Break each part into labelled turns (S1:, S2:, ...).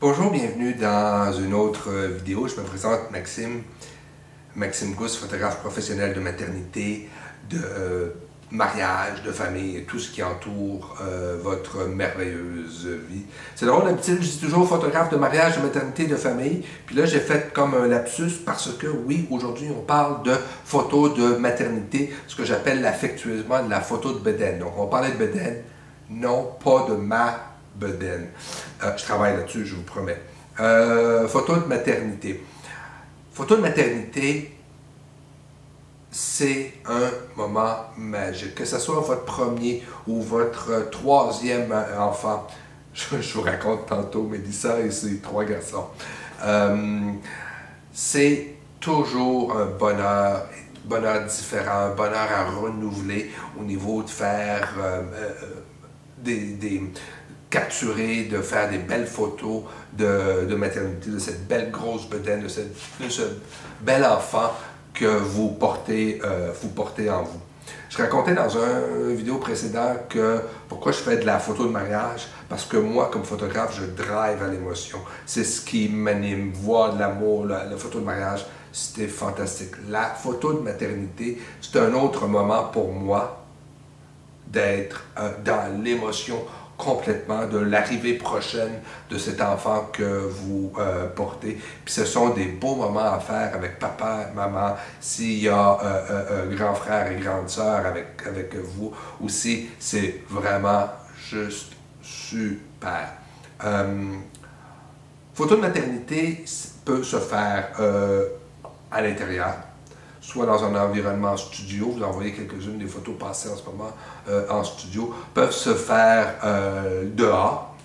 S1: Bonjour, bienvenue dans une autre vidéo. Je me présente Maxime Gousse, photographe professionnel de maternité, de mariage, de famille et tout ce qui entoure votre merveilleuse vie. C'est drôle, d'habitude, je dis toujours photographe de mariage, de maternité, de famille. Puis là, j'ai fait comme un lapsus parce que oui, aujourd'hui, on parle de photos de maternité, ce que j'appelle affectueusement de la photo de bedaine. Donc, on parlait de bedaine, non pas de ma bedaine. Je travaille là-dessus, je vous promets. Photo de maternité. Photo de maternité, c'est un moment magique. Que ce soit votre premier ou votre troisième enfant. Je vous raconte tantôt Mélissa et ses 3 garçons. C'est toujours un bonheur différent, un bonheur à renouveler au niveau de faire capturer, de faire des belles photos de maternité, de cette belle grosse bedaine, de ce bel enfant que vous portez en vous. Je racontais dans une vidéo précédente que pourquoi je fais de la photo de mariage, parce que moi, comme photographe, je drive à l'émotion. C'est ce qui m'anime, voir de l'amour, la photo de mariage, c'était fantastique. La photo de maternité, c'est un autre moment pour moi d'être dans l'émotion complètement de l'arrivée prochaine de cet enfant que vous portez. Puis ce sont des beaux moments à faire avec papa, maman, s'il y a grand frère et grande sœur avec vous aussi, c'est vraiment juste super. Photo de maternité peut se faire à l'intérieur, soit dans un environnement studio, vous en voyez quelques-unes des photos passées en ce moment en studio, peuvent se faire dehors.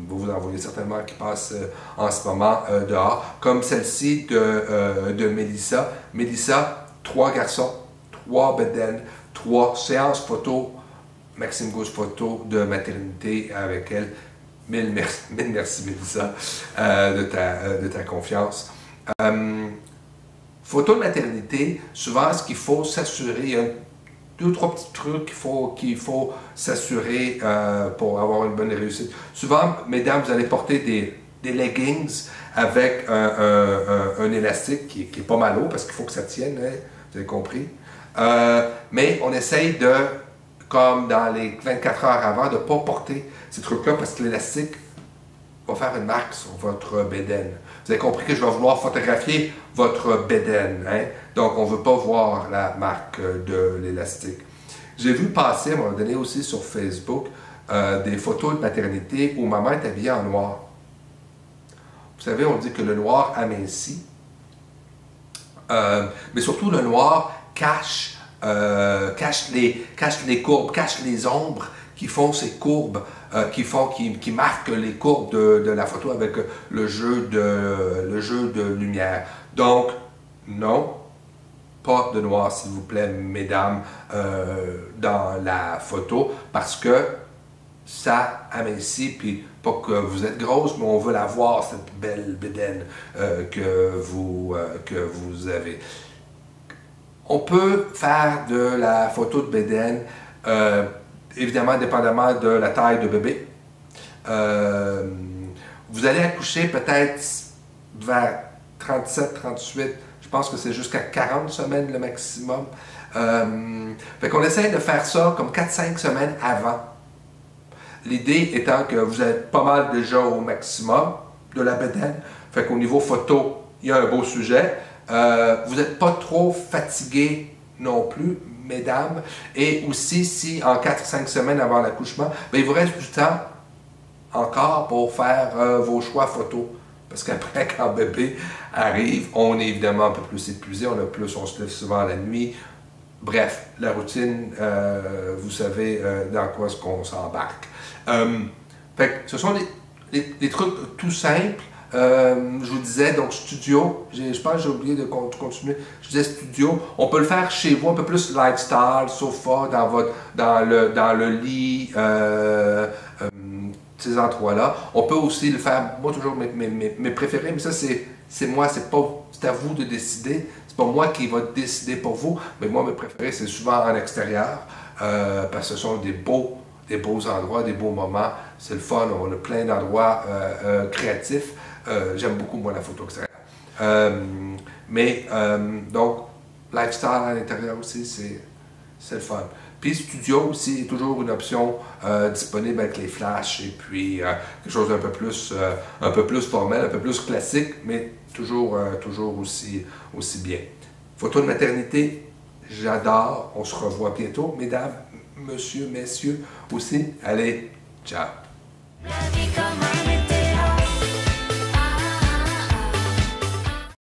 S1: Vous en voyez certainement qui passent en ce moment dehors, comme celle-ci de Mélissa. Mélissa, 3 garçons, 3 bedaines, 3 séances photo, Maxime Gousse photo de maternité avec elle. Mille merci Mélissa de ta confiance. Photo de maternité, souvent ce qu'il faut s'assurer, il y a 2 ou 3 petits trucs qu'il faut s'assurer pour avoir une bonne réussite. Souvent, mesdames, vous allez porter des leggings avec un élastique qui est pas mal haut parce qu'il faut que ça tienne, hein, vous avez compris. Mais on essaye de, comme dans les 24 heures avant, de ne pas porter ces trucs-là parce que l'élastique va faire une marque sur votre bedaine. Vous avez compris que je vais vouloir photographier votre bedaine, hein? Donc on ne veut pas voir la marque de l'élastique. J'ai vu passer à un moment donné aussi sur Facebook des photos de maternité où maman est habillée en noir. Vous savez, on dit que le noir amincit, mais surtout le noir cache les courbes, cache les ombres qui font ces courbes, qui marquent les courbes de la photo avec le jeu de lumière. Donc, non, pas de noir, s'il vous plaît, mesdames, dans la photo, parce que ça amincit, puis pas que vous êtes grosse, mais on veut la voir, cette belle bedaine que vous avez. On peut faire de la photo de bedaine, évidemment, dépendamment de la taille de bébé. Vous allez accoucher peut-être vers 37, 38, je pense que c'est jusqu'à 40 semaines le maximum. Fait qu'on essaie de faire ça comme 4-5 semaines avant. L'idée étant que vous êtes pas mal déjà au maximum de la bedaine. Fait qu'au niveau photo, il y a un beau sujet. Vous n'êtes pas trop fatigué non plus, mesdames, et aussi si en 4-5 semaines avant l'accouchement, il vous reste du temps encore pour faire vos choix photos. Parce qu'après, quand bébé arrive, on est évidemment un peu plus épuisé, on se lève souvent la nuit. Bref, la routine, vous savez dans quoi est-ce qu'on s'embarque. Fait que ce sont des trucs tout simples. Je vous disais, donc studio, je pense que j'ai oublié de continuer, je disais studio, on peut le faire chez vous, un peu plus lifestyle, sofa, dans le lit, ces endroits-là. On peut aussi le faire, moi toujours mes préférés, mais ça c'est moi, c'est à vous de décider, c'est pas moi qui va décider pour vous, mais moi mes préférés c'est souvent en extérieur, parce que ce sont des beaux endroits, des beaux moments. c'est le fun, on a plein d'endroits créatifs. J'aime beaucoup, moi, la photo extérieure. Donc, lifestyle à l'intérieur aussi, c'est le fun. Puis studio aussi est toujours une option disponible avec les flashs et puis quelque chose d'un un peu plus formel, un peu plus classique, mais toujours aussi bien. Photo de maternité, j'adore. On se revoit bientôt, mesdames, messieurs aussi. Allez, ciao!